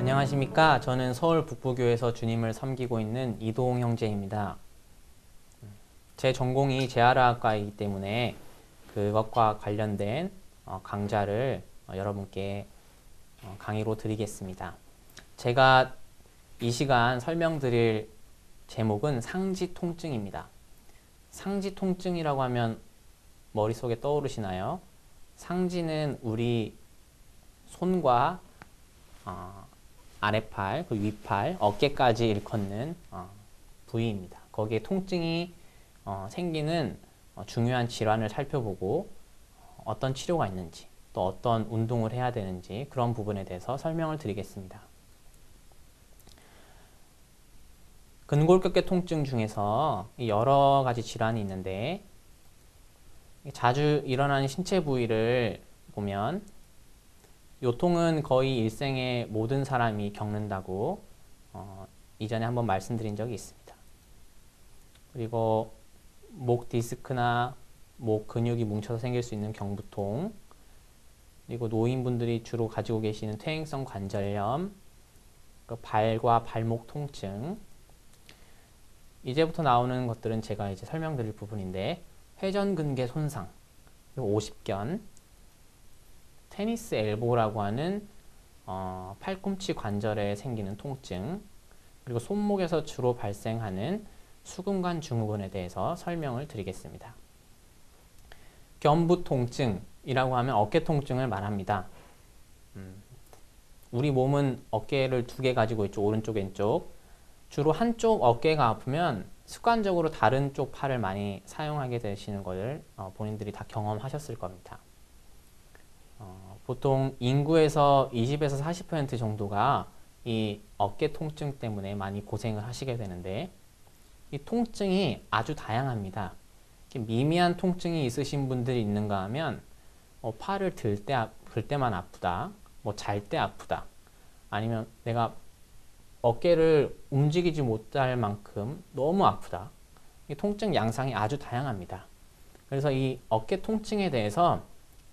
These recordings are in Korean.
안녕하십니까. 저는 서울 북부교에서 주님을 섬기고 있는 이도홍 형제입니다. 제 전공이 재활의학과이기 때문에 그것과 관련된 강좌를 여러분께 강의로 드리겠습니다. 제가 이 시간 설명드릴 제목은 상지통증입니다. 상지통증이라고 하면 머릿속에 떠오르시나요? 상지는 우리 손과 아래팔, 그 위팔, 어깨까지 일컫는 부위입니다. 거기에 통증이 생기는 중요한 질환을 살펴보고 어떤 치료가 있는지 또 어떤 운동을 해야 되는지 그런 부분에 대해서 설명을 드리겠습니다. 근골격계 통증 중에서 여러 가지 질환이 있는데 자주 일어나는 신체 부위를 보면 요통은 거의 일생에 모든 사람이 겪는다고 이전에 한번 말씀드린 적이 있습니다. 그리고 목 디스크나 목 근육이 뭉쳐서 생길 수 있는 경부통, 그리고 노인분들이 주로 가지고 계시는 퇴행성 관절염, 발과 발목 통증. 이제부터 나오는 것들은 제가 이제 설명드릴 부분인데, 회전근개 손상, 그리고 오십견, 테니스 엘보라고 하는 팔꿈치 관절에 생기는 통증, 그리고 손목에서 주로 발생하는 수근관 증후군에 대해서 설명을 드리겠습니다. 견부통증이라고 하면 어깨 통증을 말합니다. 우리 몸은 어깨를 두 개 가지고 있죠. 오른쪽, 왼쪽. 주로 한쪽 어깨가 아프면 습관적으로 다른 쪽 팔을 많이 사용하게 되시는 것을 본인들이 다 경험하셨을 겁니다. 보통 인구에서 20에서 40% 정도가 이 어깨 통증 때문에 많이 고생을 하시게 되는데, 이 통증이 아주 다양합니다. 미미한 통증이 있으신 분들이 있는가 하면 팔을 들 때만 아프다, 뭐 잘 때 아프다, 아니면 내가 어깨를 움직이지 못할 만큼 너무 아프다. 이 통증 양상이 아주 다양합니다. 그래서 이 어깨 통증에 대해서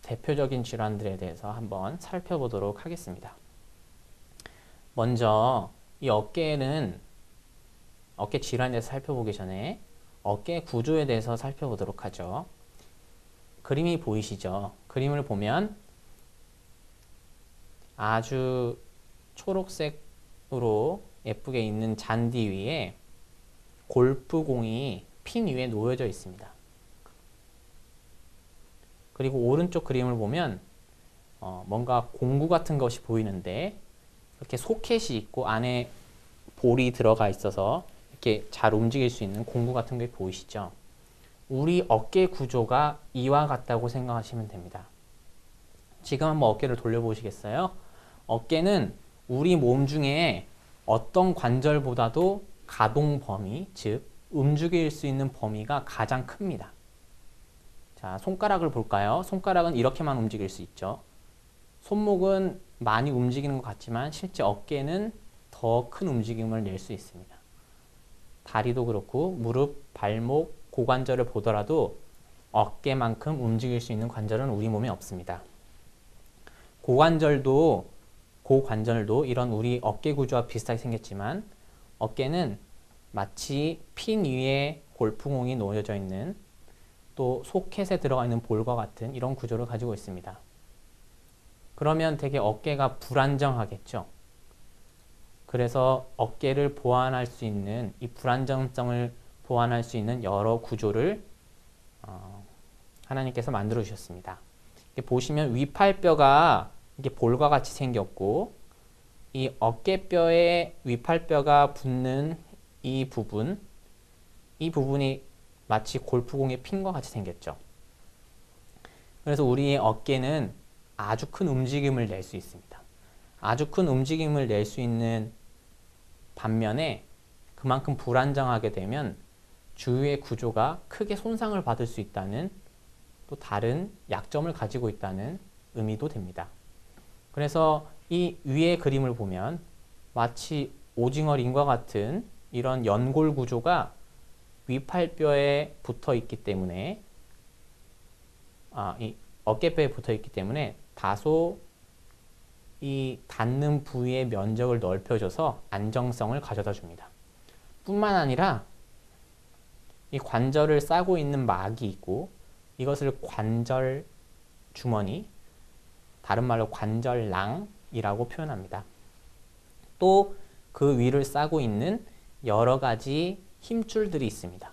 대표적인 질환들에 대해서 한번 살펴보도록 하겠습니다. 먼저 이 어깨 질환에 대해서 살펴보기 전에 어깨 구조에 대해서 살펴보도록 하죠. 그림이 보이시죠? 그림을 보면 아주 초록색으로 예쁘게 있는 잔디 위에 골프공이 핀 위에 놓여져 있습니다. 그리고 오른쪽 그림을 보면 뭔가 공구 같은 것이 보이는데, 이렇게 소켓이 있고 안에 볼이 들어가 있어서 이렇게 잘 움직일 수 있는 공구 같은 게 보이시죠? 우리 어깨 구조가 이와 같다고 생각하시면 됩니다. 지금 한번 어깨를 돌려보시겠어요? 어깨는 우리 몸 중에 어떤 관절보다도 가동 범위, 즉 움직일 수 있는 범위가 가장 큽니다. 자, 손가락을 볼까요? 손가락은 이렇게만 움직일 수 있죠. 손목은 많이 움직이는 것 같지만 실제 어깨는 더 큰 움직임을 낼 수 있습니다. 다리도 그렇고 무릎, 발목, 고관절을 보더라도 어깨만큼 움직일 수 있는 관절은 우리 몸에 없습니다. 고관절도 이런 우리 어깨 구조와 비슷하게 생겼지만 어깨는 마치 핀 위에 골프공이 놓여져 있는, 또 소켓에 들어가 있는 볼과 같은 이런 구조를 가지고 있습니다. 그러면 되게 어깨가 불안정하겠죠. 그래서 어깨를 보완할 수 있는, 이 불안정성을 보완할 수 있는 여러 구조를 하나님께서 만들어 주셨습니다. 보시면 위팔뼈가 이게 볼과 같이 생겼고, 이 어깨뼈에 위팔뼈가 붙는 이 부분이 마치 골프공의 핀과 같이 생겼죠. 그래서 우리의 어깨는 아주 큰 움직임을 낼 수 있습니다. 아주 큰 움직임을 낼 수 있는 반면에 그만큼 불안정하게 되면 주위의 구조가 크게 손상을 받을 수 있다는, 또 다른 약점을 가지고 있다는 의미도 됩니다. 그래서 이 위의 그림을 보면 마치 오징어 링과 같은 이런 연골 구조가 위팔뼈에 붙어 있기 때문에 이 어깨뼈에 붙어 있기 때문에 다소 이 닿는 부위의 면적을 넓혀줘서 안정성을 가져다 줍니다. 뿐만 아니라 이 관절을 싸고 있는 막이 있고 이것을 관절 주머니, 다른 말로 관절낭이라고 표현합니다. 또 그 위를 싸고 있는 여러 가지 힘줄들이 있습니다.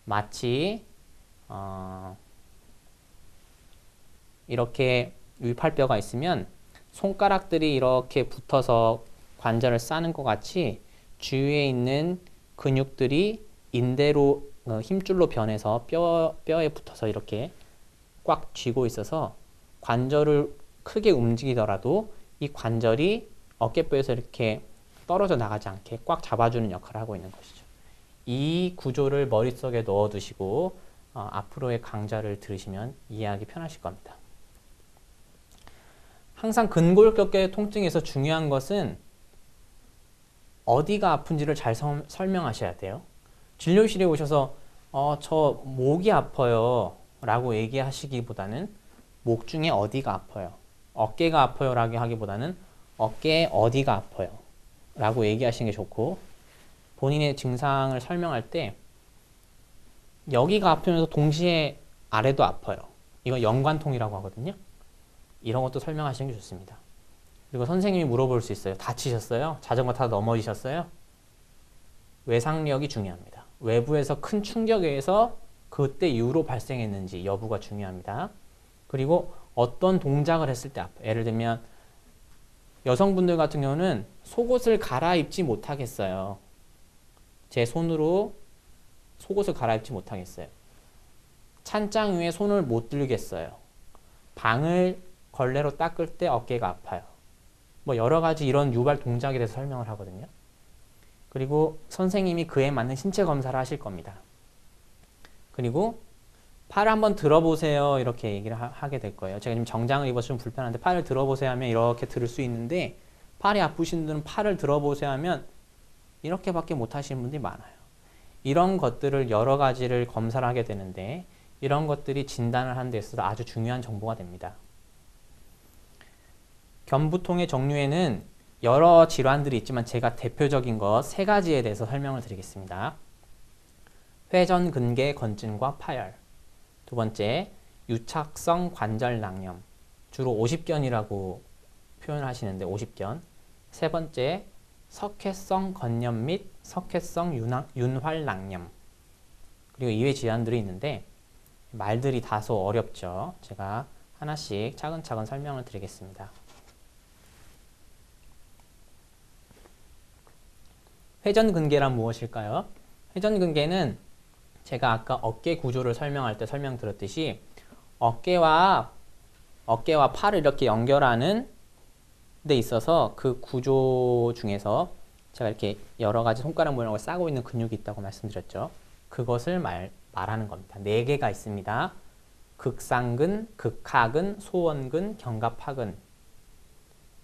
마치 이렇게 위팔뼈가 있으면 손가락들이 이렇게 붙어서 관절을 싸는 것 같이 주위에 있는 근육들이 인대로 힘줄로 변해서 뼈에 붙어서 이렇게 꽉 쥐고 있어서 관절을 크게 움직이더라도 이 관절이 어깨뼈에서 이렇게 떨어져 나가지 않게 꽉 잡아주는 역할을 하고 있는 것이죠. 이 구조를 머릿속에 넣어두시고 앞으로의 강좌를 들으시면 이해하기 편하실 겁니다. 항상 근골격계 통증에서 중요한 것은 어디가 아픈지를 잘 설명하셔야 돼요. 진료실에 오셔서 저 목이 아파요 라고 얘기하시기보다는 목 중에 어디가 아파요, 어깨가 아파요 라고 하기보다는 어깨에 어디가 아파요 라고 얘기하시는 게 좋고, 본인의 증상을 설명할 때 여기가 아프면서 동시에 아래도 아파요, 이거 연관통이라고 하거든요. 이런 것도 설명하시는 게 좋습니다. 그리고 선생님이 물어볼 수 있어요. 다치셨어요? 자전거 타다 넘어지셨어요? 외상력이 중요합니다. 외부에서 큰 충격에 의해서 그때 이후로 발생했는지 여부가 중요합니다. 그리고 어떤 동작을 했을 때 아파요. 예를 들면 여성분들 같은 경우는 속옷을 갈아입지 못하겠어요. 제 손으로 속옷을 갈아입지 못하겠어요. 찬장 위에 손을 못 들겠어요. 방을 걸레로 닦을 때 어깨가 아파요. 뭐 여러 가지 이런 유발 동작에 대해서 설명을 하거든요. 그리고 선생님이 그에 맞는 신체 검사를 하실 겁니다. 그리고 팔을 한번 들어보세요 이렇게 얘기를 하게 될 거예요. 제가 지금 정장을 입어서 좀 불편한데 팔을 들어보세요 하면 이렇게 들을 수 있는데, 팔이 아프신 분들은 팔을 들어보세요 하면 이렇게밖에 못 하시는 분들이 많아요. 이런 것들을 여러 가지를 검사를 하게 되는데 이런 것들이 진단을 하는 데 있어서 아주 중요한 정보가 됩니다. 견부통의 종류에는 여러 질환들이 있지만 제가 대표적인 것 3가지에 대해서 설명을 드리겠습니다. 회전근개 건증과 파열, 두 번째 유착성 관절낭염, 주로 오십견이라고 표현을 하시는데 오십견, 세 번째 석회성 건염 및 석회성 윤활낭염, 그리고 이외 질환들이 있는데 말들이 다소 어렵죠. 제가 하나씩 차근차근 설명을 드리겠습니다. 회전근개란 무엇일까요? 회전근개는 제가 아까 어깨 구조를 설명할 때 설명드렸듯이 어깨와 팔을 이렇게 연결하는 데 있어서 그 구조 중에서 제가 이렇게 여러 가지 손가락 모양을 싸고 있는 근육이 있다고 말씀드렸죠. 그것을 말하는 겁니다. 4개가 있습니다. 극상근, 극하근, 소원근, 견갑하근.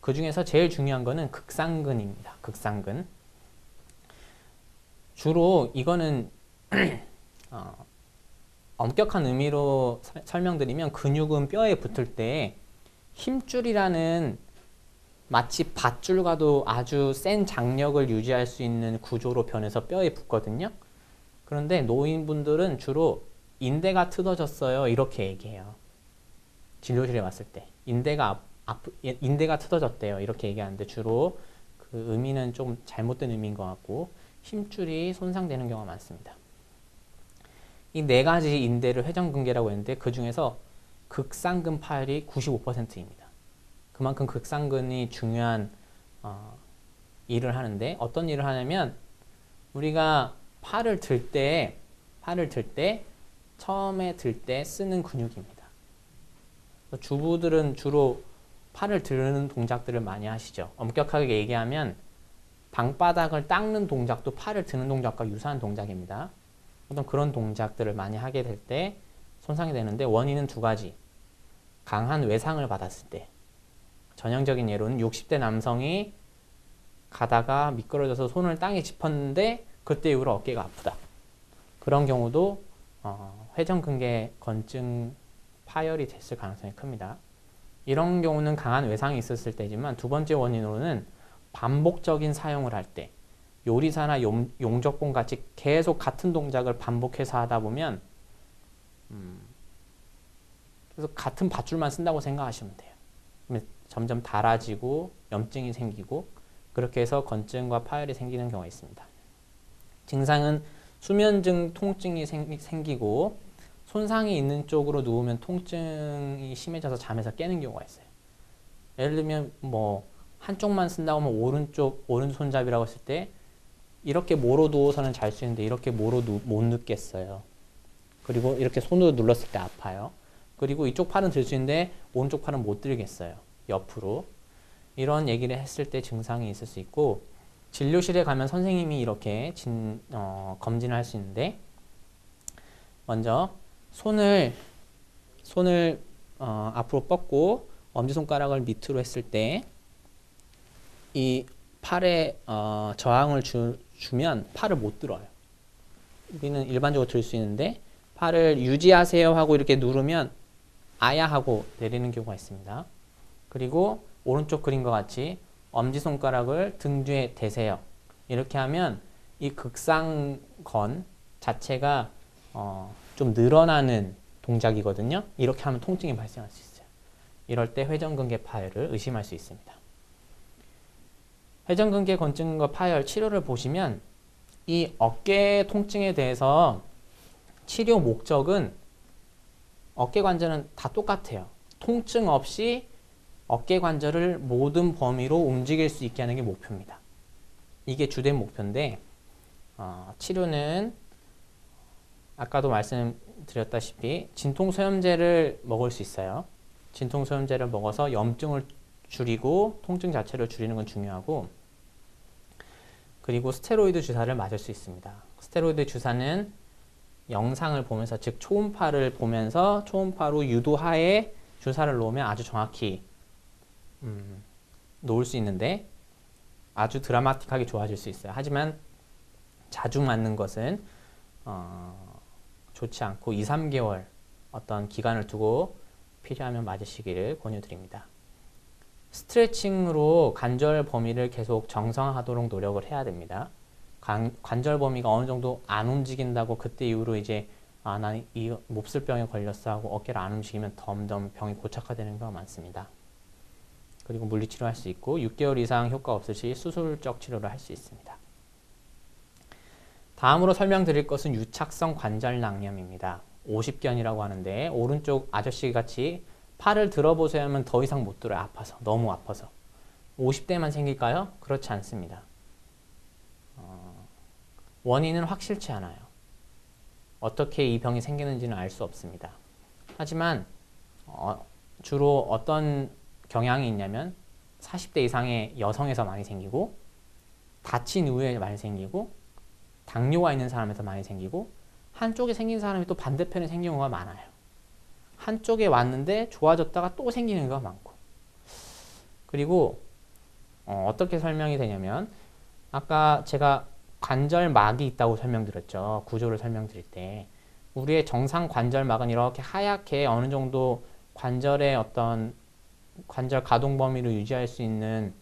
그 중에서 제일 중요한 거는 극상근입니다. 극상근. 주로 이거는 엄격한 의미로 설명드리면 근육은 뼈에 붙을 때 힘줄이라는 마치 밧줄과도 아주 센 장력을 유지할 수 있는 구조로 변해서 뼈에 붙거든요. 그런데 노인분들은 주로 인대가 틀어졌어요 이렇게 얘기해요. 진료실에 왔을 때 인대가 틀어졌대요 이렇게 얘기하는데 주로 그 의미는 좀 잘못된 의미인 것 같고 힘줄이 손상되는 경우가 많습니다. 이 4가지 인대를 회전근개라고 했는데 그 중에서 극상근 파열이 95%입니다. 그만큼 극상근이 중요한 일을 하는데, 어떤 일을 하냐면 우리가 팔을 들 때 처음에 들 때 쓰는 근육입니다. 주부들은 주로 팔을 드는 동작들을 많이 하시죠. 엄격하게 얘기하면 방바닥을 닦는 동작도 팔을 드는 동작과 유사한 동작입니다. 어떤 그런 동작들을 많이 하게 될 때 손상이 되는데 원인은 2가지. 강한 외상을 받았을 때, 전형적인 예로는 60대 남성이 가다가 미끄러져서 손을 땅에 짚었는데 그때 이후로 어깨가 아프다. 그런 경우도 회전근개 건증 파열이 됐을 가능성이 큽니다. 이런 경우는 강한 외상이 있었을 때지만 두 번째 원인으로는 반복적인 사용을 할 때 요리사나 용접봉 같이 계속 같은 동작을 반복해서 하다 보면 그래서 같은 밧줄만 쓴다고 생각하시면 돼요. 그러면 점점 닳아지고 염증이 생기고 그렇게 해서 건증과 파열이 생기는 경우가 있습니다. 증상은 수면증 통증이 생기고 손상이 있는 쪽으로 누우면 통증이 심해져서 잠에서 깨는 경우가 있어요. 예를 들면 뭐 한쪽만 쓴다고 하면 오른손잡이라고 했을 때 이렇게 모로 누워서는 잘 수 있는데 이렇게 모로 못 눕겠어요. 그리고 이렇게 손으로 눌렀을 때 아파요. 그리고 이쪽 팔은 들 수 있는데 오른쪽 팔은 못 들겠어요. 옆으로. 이런 얘기를 했을 때 증상이 있을 수 있고 진료실에 가면 선생님이 이렇게 검진을 할 수 있는데 먼저 손을 앞으로 뻗고 엄지손가락을 밑으로 했을 때 이 팔에 저항을 주면 팔을 못 들어요. 우리는 일반적으로 들 수 있는데 팔을 유지하세요 하고 이렇게 누르면 아야 하고 내리는 경우가 있습니다. 그리고 오른쪽 그림과 같이 엄지손가락을 등 뒤에 대세요. 이렇게 하면 이 극상건 자체가 좀 늘어나는 동작이거든요. 이렇게 하면 통증이 발생할 수 있어요. 이럴 때 회전근개 파열을 의심할 수 있습니다. 회전근개 건증과 파열 치료를 보시면 이 어깨 통증에 대해서 치료 목적은 어깨 관절은 다 똑같아요. 통증 없이 어깨 관절을 모든 범위로 움직일 수 있게 하는 게 목표입니다. 이게 주된 목표인데 치료는 아까도 말씀드렸다시피 진통소염제를 먹을 수 있어요. 진통소염제를 먹어서 염증을 줄이고 통증 자체를 줄이는 건 중요하고 그리고 스테로이드 주사를 맞을 수 있습니다. 스테로이드 주사는 영상을 보면서 즉 초음파를 보면서 초음파로 유도하에 주사를 놓으면 아주 정확히 놓을 수 있는데 아주 드라마틱하게 좋아질 수 있어요. 하지만 자주 맞는 것은 좋지 않고 2, 3개월 어떤 기간을 두고 필요하면 맞으시기를 권유드립니다. 스트레칭으로 관절 범위를 계속 정상화하도록 노력을 해야 됩니다. 관절 범위가 어느 정도 안 움직인다고 그때 이후로 이제 난 이 몹쓸병에 걸렸어 하고 어깨를 안 움직이면 점점 병이 고착화되는 경우가 많습니다. 그리고 물리치료할 수 있고 6개월 이상 효과 없을 시 수술적 치료를 할 수 있습니다. 다음으로 설명드릴 것은 유착성 관절낭염입니다. 50견이라고 하는데 오른쪽 아저씨 같이 팔을 들어보세요 하면 더 이상 못 들어요. 아파서. 너무 아파서. 50대만 생길까요? 그렇지 않습니다. 원인은 확실치 않아요. 어떻게 이 병이 생기는지는 알 수 없습니다. 하지만 주로 어떤 경향이 있냐면 40대 이상의 여성에서 많이 생기고 다친 이후에 많이 생기고 당뇨가 있는 사람에서 많이 생기고 한쪽에 생긴 사람이 또 반대편에 생긴 경우가 많아요. 한쪽에 왔는데 좋아졌다가 또 생기는 경우가 많고 그리고 어떻게 설명이 되냐면 아까 제가 관절막이 있다고 설명드렸죠. 구조를 설명드릴 때 우리의 정상 관절막은 이렇게 하얗게 어느 정도 관절의 어떤 관절 가동 범위를 유지할 수 있는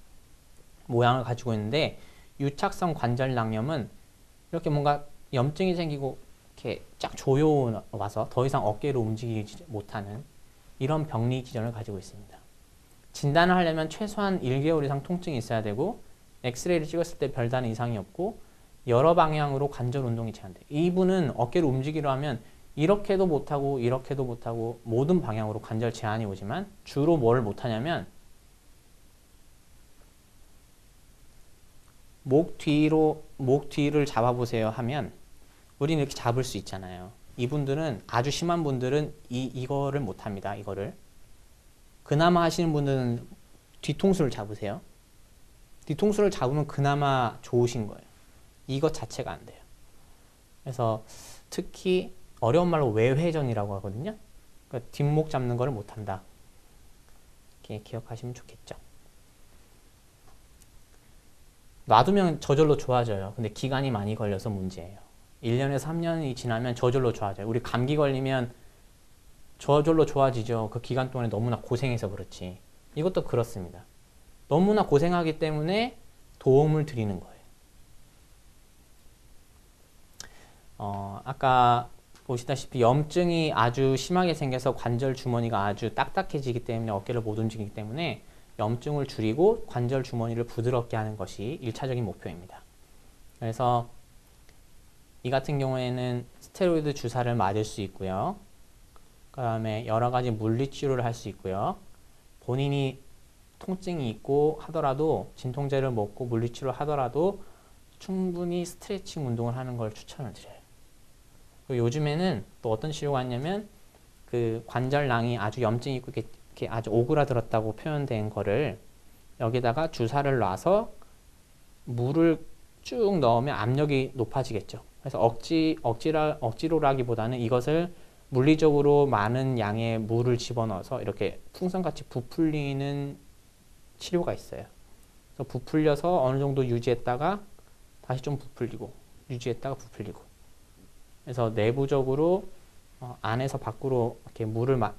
모양을 가지고 있는데 유착성 관절낭염은 이렇게 뭔가 염증이 생기고 이렇게 쫙 조여 와서 더 이상 어깨로 움직이지 못하는 이런 병리 기전을 가지고 있습니다. 진단을 하려면 최소한 1개월 이상 통증이 있어야 되고 엑스레이를 찍었을 때 별다른 이상이 없고 여러 방향으로 관절 운동이 제한돼요. 이분은 어깨를 움직이려 하면 이렇게도 못하고 이렇게도 못하고 모든 방향으로 관절 제한이 오지만 주로 뭘 못하냐면 목 뒤를 잡아보세요 하면 우리는 이렇게 잡을 수 있잖아요. 이분들은 아주 심한 분들은 이거를 못합니다. 이거를 그나마 하시는 분들은 뒤통수를 잡으세요. 뒤통수를 잡으면 그나마 좋으신 거예요. 이것 자체가 안 돼요. 그래서 특히 어려운 말로 외회전이라고 하거든요. 그러니까 뒷목 잡는 거를 못한다. 이렇게 기억하시면 좋겠죠. 놔두면 저절로 좋아져요. 근데 기간이 많이 걸려서 문제예요. 1년에서 3년이 지나면 저절로 좋아져요. 우리 감기 걸리면 저절로 좋아지죠. 그 기간 동안에 너무나 고생해서 그렇지. 이것도 그렇습니다. 너무나 고생하기 때문에 도움을 드리는 거예요. 아까 보시다시피 염증이 아주 심하게 생겨서 관절 주머니가 아주 딱딱해지기 때문에 어깨를 못 움직이기 때문에 염증을 줄이고 관절 주머니를 부드럽게 하는 것이 1차적인 목표입니다. 그래서 이 같은 경우에는 스테로이드 주사를 맞을 수 있고요. 그 다음에 여러 가지 물리치료를 할 수 있고요. 본인이 통증이 있고 하더라도 진통제를 먹고 물리치료를 하더라도 충분히 스트레칭 운동을 하는 걸 추천을 드려요. 그리고 요즘에는 또 어떤 치료가 있냐면 그 관절낭이 아주 염증이 있고 이렇게 아주 오그라들었다고 표현된 거를 여기다가 주사를 놔서 물을 쭉 넣으면 압력이 높아지겠죠. 그래서 억지로라기보다는 이것을 물리적으로 많은 양의 물을 집어넣어서 이렇게 풍선같이 부풀리는 치료가 있어요. 그래서 부풀려서 어느 정도 유지했다가 다시 좀 부풀리고 유지했다가 부풀리고. 그래서 내부적으로 안에서 밖으로 이렇게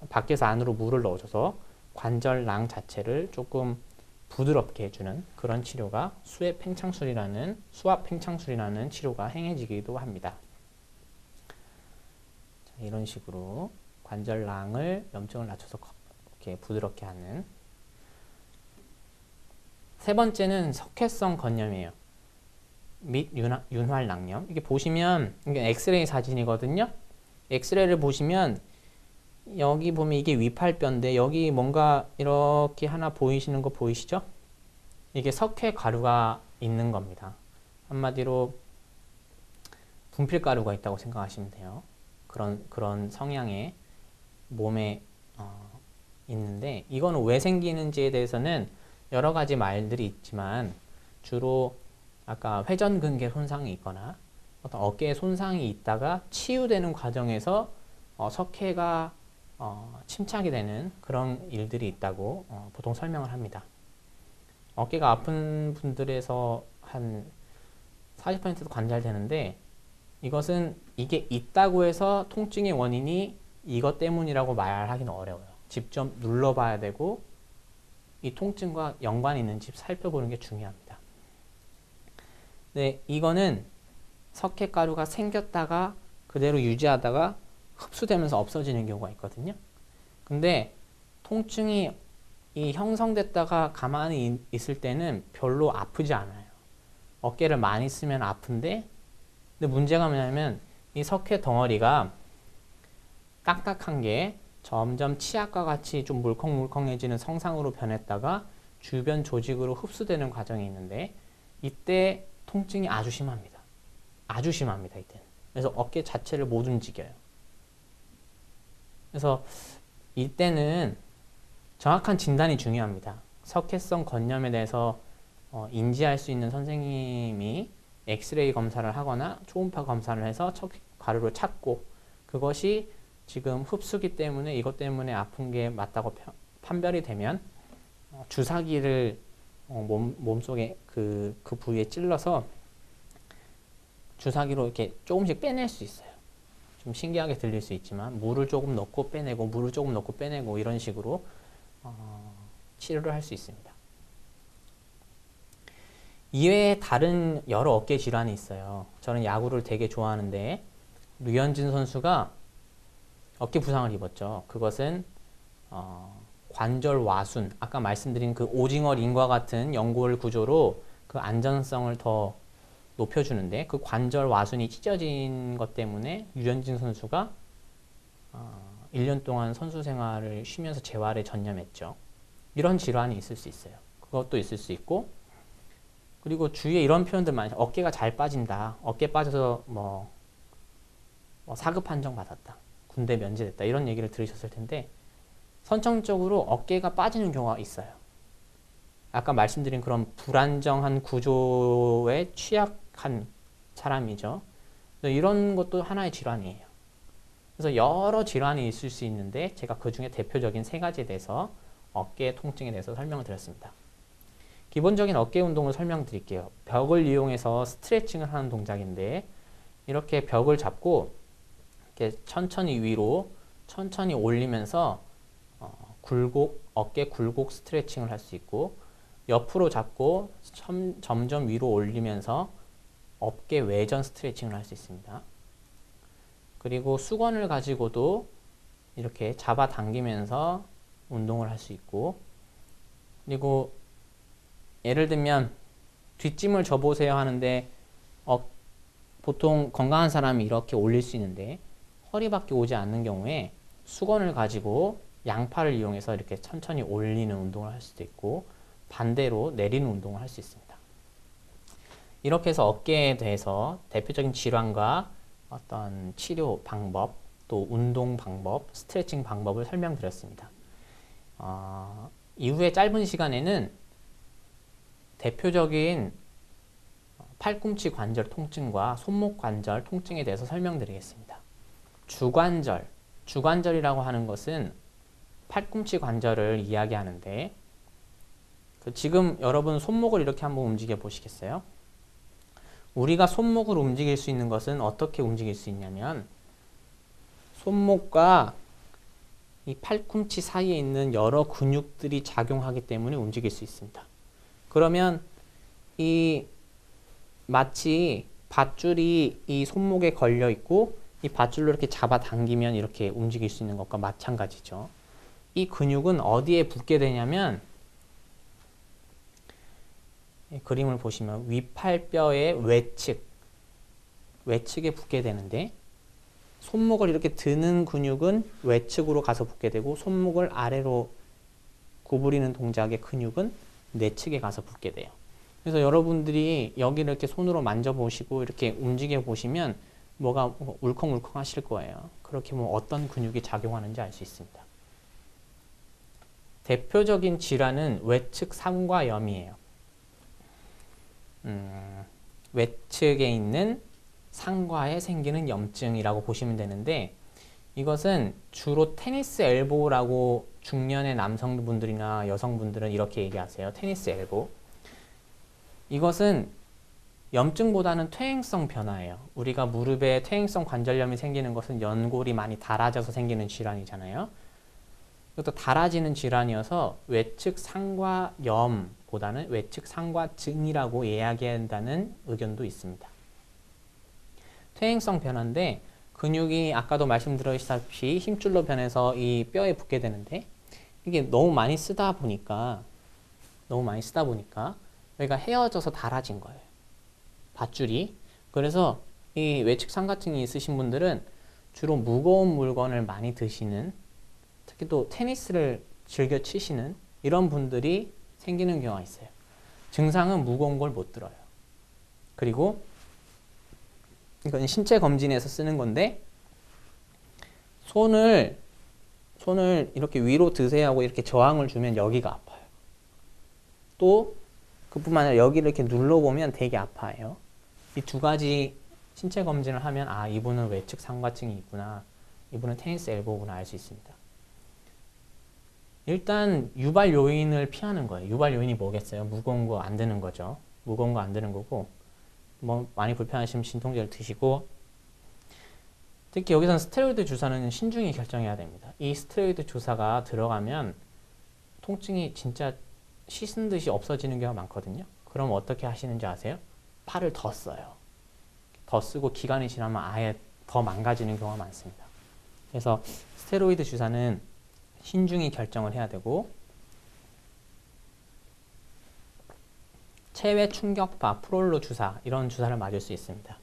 밖에서 안으로 물을 넣어줘서 관절낭 자체를 조금 부드럽게 해주는 그런 치료가 수압 팽창술이라는 치료가 행해지기도 합니다. 자, 이런 식으로 관절낭을 염증을 낮춰서 이렇게 부드럽게 하는. 세 번째는 석회성 건염이에요. 및 윤활낭염. 이게 보시면 이게 엑스레이 사진이거든요. 엑스레이를 보시면 여기 보면 이게 위팔뼈인데 여기 뭔가 이렇게 하나 보이시는 거 보이시죠? 이게 석회 가루가 있는 겁니다. 한마디로 분필 가루가 있다고 생각하시면 돼요. 그런 성향의 몸에 있는데 이거는 왜 생기는지에 대해서는 여러 가지 말들이 있지만 주로 아까 회전근개 손상이 있거나 어떤 어깨에 손상이 있다가 치유되는 과정에서 석회가 침착이 되는 그런 일들이 있다고 보통 설명을 합니다. 어깨가 아픈 분들에서 한 40%도 관찰되는데 이것은 이게 있다고 해서 통증의 원인이 이것 때문이라고 말하기는 어려워요. 직접 눌러봐야 되고 이 통증과 연관이 있는지 살펴보는 게 중요합니다. 네, 이거는 석회가루가 생겼다가 그대로 유지하다가 흡수되면서 없어지는 경우가 있거든요. 근데 통증이 형성됐다가 가만히 있을 때는 별로 아프지 않아요. 어깨를 많이 쓰면 아픈데 근데 문제가 뭐냐면 이 석회 덩어리가 딱딱한 게 점점 치약과 같이 좀 물컹물컹해지는 성상으로 변했다가 주변 조직으로 흡수되는 과정이 있는데 이때 통증이 아주 심합니다. 아주 심합니다. 이때는. 그래서 어깨 자체를 못 움직여요. 그래서 이때는 정확한 진단이 중요합니다. 석회성 건염에 대해서 인지할 수 있는 선생님이 엑스레이 검사를 하거나 초음파 검사를 해서 석회 가루를 찾고 그것이 지금 흡수기 때문에 이것 때문에 아픈 게 맞다고 판별이 되면 주사기를 몸속에 그 부위에 찔러서 주사기로 이렇게 조금씩 빼낼 수 있어요. 좀 신기하게 들릴 수 있지만 물을 조금 넣고 빼내고 물을 조금 넣고 빼내고 이런 식으로 치료를 할 수 있습니다. 이외에 다른 여러 어깨 질환이 있어요. 저는 야구를 되게 좋아하는데 류현진 선수가 어깨 부상을 입었죠. 그것은 관절 와순, 아까 말씀드린 그 오징어 링과 같은 연골 구조로 그 안전성을 더 높여주는데 그 관절 와순이 찢어진 것 때문에 류현진 선수가 1년 동안 선수 생활을 쉬면서 재활에 전념했죠. 이런 질환이 있을 수 있어요. 그것도 있을 수 있고 그리고 주위에 이런 표현들 많이 어깨가 잘 빠진다. 어깨 빠져서 뭐 사급 판정 받았다. 군대 면제됐다. 이런 얘기를 들으셨을 텐데 선천적으로 어깨가 빠지는 경우가 있어요. 아까 말씀드린 그런 불안정한 구조에 취약한 사람이죠. 이런 것도 하나의 질환이에요. 그래서 여러 질환이 있을 수 있는데 제가 그 중에 대표적인 세 가지에 대해서 어깨 통증에 대해서 설명을 드렸습니다. 기본적인 어깨 운동을 설명드릴게요. 벽을 이용해서 스트레칭을 하는 동작인데 이렇게 벽을 잡고 이렇게 천천히 위로 천천히 올리면서 굴곡, 어깨 굴곡 스트레칭을 할 수 있고, 옆으로 잡고 점점 위로 올리면서 어깨 외전 스트레칭을 할 수 있습니다. 그리고 수건을 가지고도 이렇게 잡아당기면서 운동을 할 수 있고, 그리고 예를 들면 뒷짐을 져보세요 하는데 보통 건강한 사람이 이렇게 올릴 수 있는데 허리밖에 오지 않는 경우에 수건을 가지고 양팔을 이용해서 이렇게 천천히 올리는 운동을 할 수도 있고, 반대로 내리는 운동을 할 수 있습니다. 이렇게 해서 어깨에 대해서 대표적인 질환과 어떤 치료 방법, 또 운동 방법, 스트레칭 방법을 설명드렸습니다. 이후에 짧은 시간에는 대표적인 팔꿈치 관절 통증과 손목 관절 통증에 대해서 설명드리겠습니다. 주관절이라고 하는 것은 팔꿈치 관절을 이야기하는데, 지금 여러분 손목을 이렇게 한번 움직여 보시겠어요? 우리가 손목을 움직일 수 있는 것은 어떻게 움직일 수 있냐면, 손목과 이 팔꿈치 사이에 있는 여러 근육들이 작용하기 때문에 움직일 수 있습니다. 그러면 마치 밧줄이 이 손목에 걸려 있고 이 밧줄로 이렇게 잡아당기면 이렇게 움직일 수 있는 것과 마찬가지죠. 이 근육은 어디에 붙게 되냐면, 이 그림을 보시면 위팔뼈의 외측에 붙게 되는데, 손목을 이렇게 드는 근육은 외측으로 가서 붙게 되고, 손목을 아래로 구부리는 동작의 근육은 내측에 가서 붙게 돼요. 그래서 여러분들이 여기를 이렇게 손으로 만져보시고 이렇게 움직여 보시면 뭐가 울컹울컹 하실 거예요. 그렇게 보면 어떤 근육이 작용하는지 알 수 있습니다. 대표적인 질환은 외측 상과염이에요. 외측에 있는 상과에 생기는 염증이라고 보시면 되는데, 이것은 주로 테니스 엘보라고 중년의 남성분들이나 여성분들은 이렇게 얘기하세요. 테니스 엘보. 이것은 염증보다는 퇴행성 변화예요. 우리가 무릎에 퇴행성 관절염이 생기는 것은 연골이 많이 닳아져서 생기는 질환이잖아요. 이것도 닳아지는 질환이어서 외측 상과염보다는 외측 상과증이라고 이야기한다는 의견도 있습니다. 퇴행성 변화인데, 근육이 아까도 말씀드렸다시피 힘줄로 변해서 이 뼈에 붙게 되는데, 이게 너무 많이 쓰다 보니까 여기가 헤어져서 닳아진 거예요. 밧줄이. 그래서 이 외측 상과증이 있으신 분들은 주로 무거운 물건을 많이 드시는, 특히 또 테니스를 즐겨 치시는 이런 분들이 생기는 경우가 있어요. 증상은 무거운 걸 못 들어요. 그리고 이건 신체 검진에서 쓰는 건데, 손을 이렇게 위로 드세요 하고 이렇게 저항을 주면 여기가 아파요. 또 그뿐만 아니라 여기를 이렇게 눌러보면 되게 아파요. 이 두 가지 신체 검진을 하면 이분은 외측 상과증이 있구나, 이분은 테니스 엘보구나 알 수 있습니다. 일단 유발 요인을 피하는 거예요. 유발 요인이 뭐겠어요? 무거운 거 안 드는 거죠. 무거운 거 안 드는 거고, 뭐 많이 불편하시면 진통제를 드시고, 특히 여기서는 스테로이드 주사는 신중히 결정해야 됩니다. 이 스테로이드 주사가 들어가면 통증이 진짜 씻은 듯이 없어지는 경우가 많거든요. 그럼 어떻게 하시는지 아세요? 팔을 더 써요. 더 쓰고 기간이 지나면 아예 더 망가지는 경우가 많습니다. 그래서 스테로이드 주사는 신중히 결정을 해야 되고, 체외 충격파, 프롤로 주사, 이런 주사를 맞을 수 있습니다.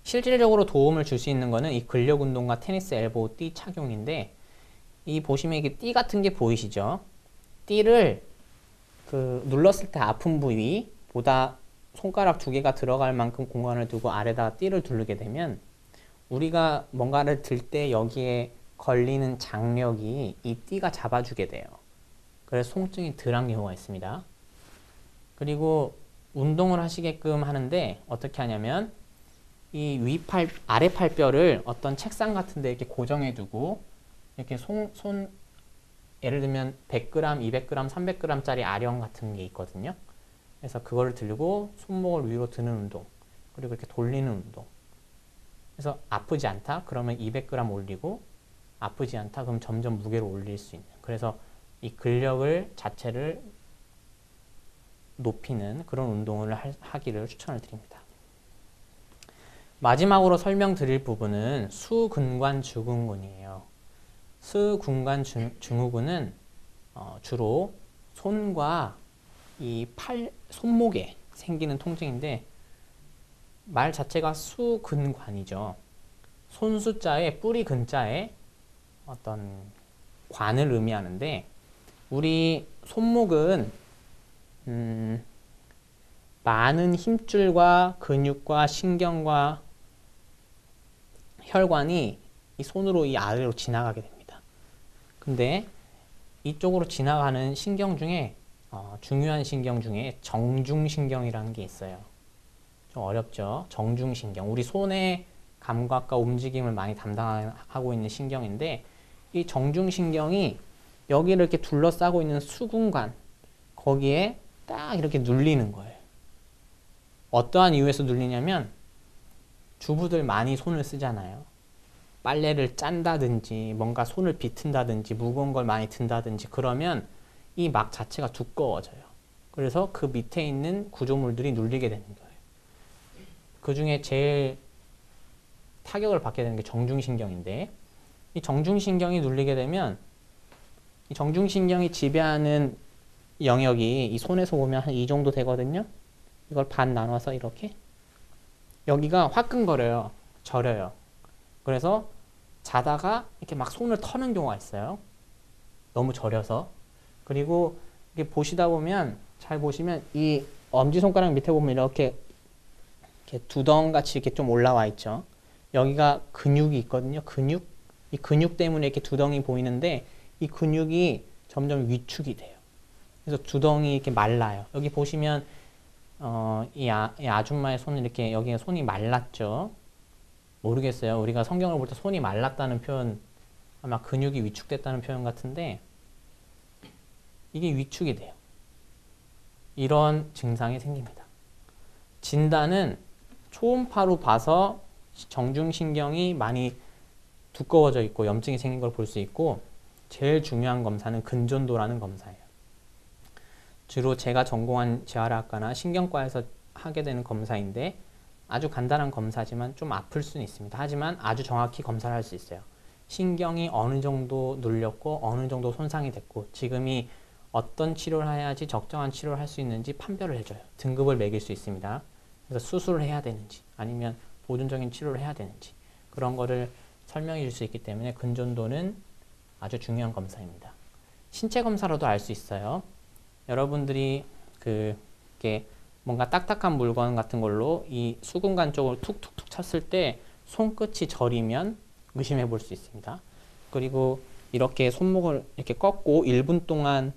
실질적으로 도움을 줄 수 있는 거는 이 근력 운동과 테니스 엘보 띠 착용인데, 이 보시면 이게 띠 같은 게 보이시죠? 띠를 눌렀을 때 아픈 부위보다 손가락 2개가 들어갈 만큼 공간을 두고 아래다가 띠를 두르게 되면, 우리가 뭔가를 들 때 여기에 걸리는 장력이 이 띠가 잡아주게 돼요. 그래서 통증이 덜한 경우가 있습니다. 그리고 운동을 하시게끔 하는데 어떻게 하냐면, 이 아래 팔뼈를 어떤 책상 같은 데 이렇게 고정해 두고, 이렇게 예를 들면 100g, 200g, 300g 짜리 아령 같은 게 있거든요. 그래서 그거를 들고 손목을 위로 드는 운동, 그리고 이렇게 돌리는 운동. 그래서 아프지 않다? 그러면 200g 올리고, 아프지 않다. 그럼 점점 무게를 올릴 수 있는. 그래서 이 근력을 자체를 높이는 그런 운동을 하기를 추천을 드립니다. 마지막으로 설명드릴 부분은 수근관 증후군이에요. 수근관 증후군은 주로 손과 이 손목에 생기는 통증인데 말 자체가 수근관이죠. 손수자에 뿌리 근자에 어떤 관을 의미하는데 우리 손목은 많은 힘줄과 근육과 신경과 혈관이 이 손으로 이 아래로 지나가게 됩니다. 근데 이쪽으로 지나가는 신경 중에 중요한 신경 중에 정중신경이라는 게 있어요. 좀 어렵죠? 정중신경. 우리 손의 감각과 움직임을 많이 담당하고 있는 신경인데 이 정중신경이 여기를 이렇게 둘러싸고 있는 수근관 거기에 딱 이렇게 눌리는 거예요. 어떠한 이유에서 눌리냐면 주부들 많이 손을 쓰잖아요. 빨래를 짠다든지 뭔가 손을 비튼다든지 무거운 걸 많이 든다든지 그러면 이 막 자체가 두꺼워져요. 그래서 그 밑에 있는 구조물들이 눌리게 되는 거예요. 그 중에 제일 타격을 받게 되는 게 정중신경인데 이 정중신경이 눌리게 되면 이 정중신경이 지배하는 영역이 이 손에서 보면 한 이 정도 되거든요. 이걸 반 나눠서 이렇게 여기가 화끈거려요. 저려요. 그래서 자다가 이렇게 막 손을 터는 경우가 있어요. 너무 저려서. 그리고 이렇게 보시다 보면 잘 보시면 이 엄지손가락 밑에 보면 이렇게 두덩같이 이렇게 좀 올라와 있죠. 여기가 근육이 있거든요. 근육. 이 근육 때문에 이렇게 두덩이 보이는데 이 근육이 점점 위축이 돼요. 그래서 두덩이 이렇게 말라요. 여기 보시면 이 아줌마의 손이 이렇게 여기에 손이 말랐죠. 모르겠어요. 우리가 성경을 볼 때 손이 말랐다는 표현 아마 근육이 위축됐다는 표현 같은데 이게 위축이 돼요. 이런 증상이 생깁니다. 진단은 초음파로 봐서 정중신경이 많이 두꺼워져 있고 염증이 생긴 걸 볼 수 있고 제일 중요한 검사는 근전도라는 검사예요. 주로 제가 전공한 재활학과나 신경과에서 하게 되는 검사인데 아주 간단한 검사지만 좀 아플 수는 있습니다. 하지만 아주 정확히 검사를 할 수 있어요. 신경이 어느 정도 눌렸고 어느 정도 손상이 됐고 지금이 어떤 치료를 해야지 적정한 치료를 할 수 있는지 판별을 해줘요. 등급을 매길 수 있습니다. 그래서 수술을 해야 되는지 아니면 보존적인 치료를 해야 되는지 그런 거를 설명해 줄 수 있기 때문에 근전도는 아주 중요한 검사입니다. 신체 검사로도 알 수 있어요. 여러분들이 이렇게 뭔가 딱딱한 물건 같은 걸로 이 수근관 쪽을 툭툭툭 쳤을 때 손끝이 저리면 의심해 볼 수 있습니다. 그리고 이렇게 손목을 이렇게 꺾고 1분 동안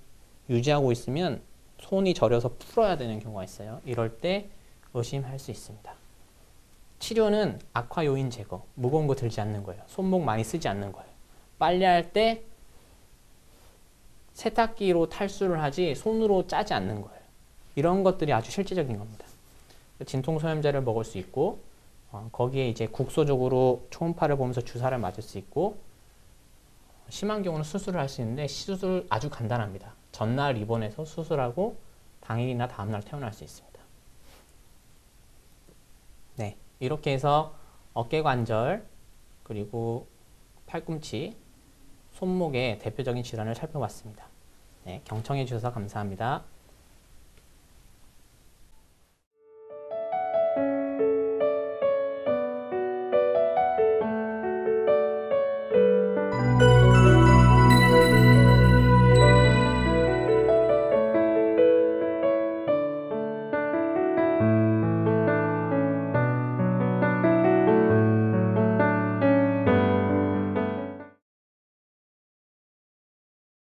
유지하고 있으면 손이 저려서 풀어야 되는 경우가 있어요. 이럴 때 의심할 수 있습니다. 치료는 악화 요인 제거, 무거운 거 들지 않는 거예요. 손목 많이 쓰지 않는 거예요. 빨래할 때 세탁기로 탈수를 하지 손으로 짜지 않는 거예요. 이런 것들이 아주 실질적인 겁니다. 진통소염제를 먹을 수 있고 거기에 이제 국소적으로 초음파를 보면서 주사를 맞을 수 있고 심한 경우는 수술을 할 수 있는데 수술 아주 간단합니다. 전날 입원해서 수술하고 당일이나 다음날 퇴원할 수 있습니다. 네, 이렇게 해서 어깨관절 그리고 팔꿈치 손목의 대표적인 질환을 살펴봤습니다. 네, 경청해 주셔서 감사합니다.